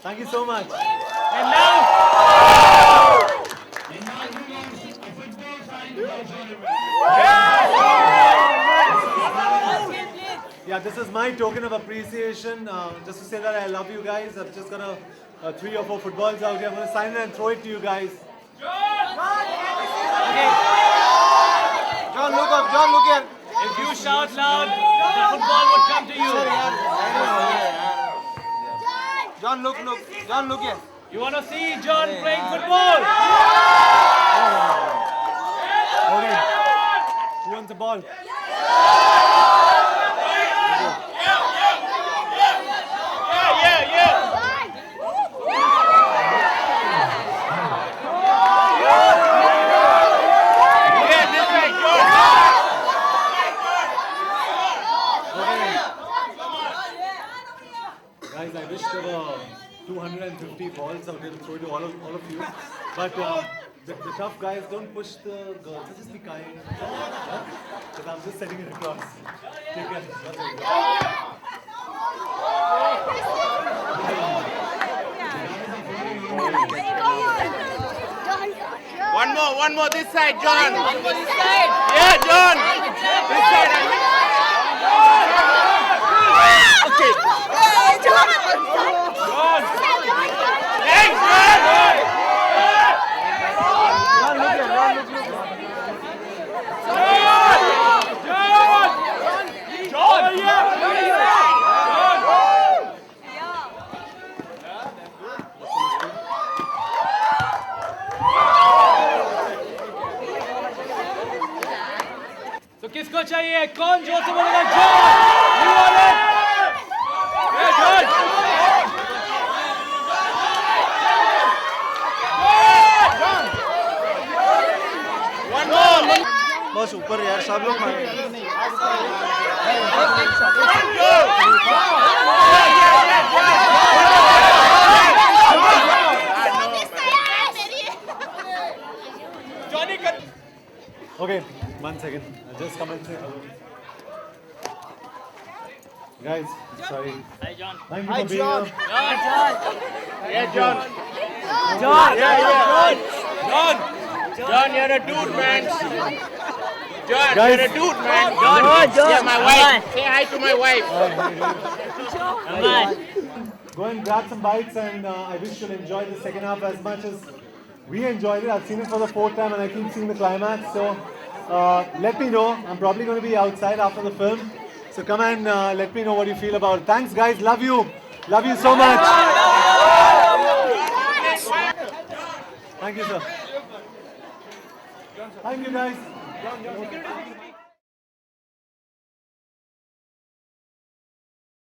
Thank you so much. And now, Yeah, this is my token of appreciation. Just to say that I love you guys. I've just got 3 or 4 footballs out here. I'm going to sign it and throw it to you guys. John, look up. John, look here. if you shout loud, the football would come to you. John, look. John, look here. You want to see John playing football? Okay. Who wants the ball? Yeah. Guys, I wish there were 250 balls out there to throw to all of you. But the tough guys, don't push the girls. Just be kind. Because I'm just setting it across. Take care. One more this side, John. One more this side. Yeah, John. This side. Okay. Thanks, John. तो किसको चाहिए? कौन जोर से बोलेगा? John! You want it? Yeah, John! One more. बस ऊपर यार सब लोग Johnny can... Okay, 1 second. I'll just come and say hello. Guys, sorry. Hi, John. Thank you for being here. Yeah, John. John! John, you're a dude, man. John, Guys. you're a dude, man. John. Yeah, my wife. Say hi to my wife. Go and grab some bites, and I wish you'll enjoy the second half as much as we enjoyed it. I've seen it for the 4th time, and I keep seeing the climax. So let me know. I'm probably going to be outside after the film. So come and let me know what you feel about it. Thanks, guys. Love you. Love you so much. Thank you, sir. Thank you, guys.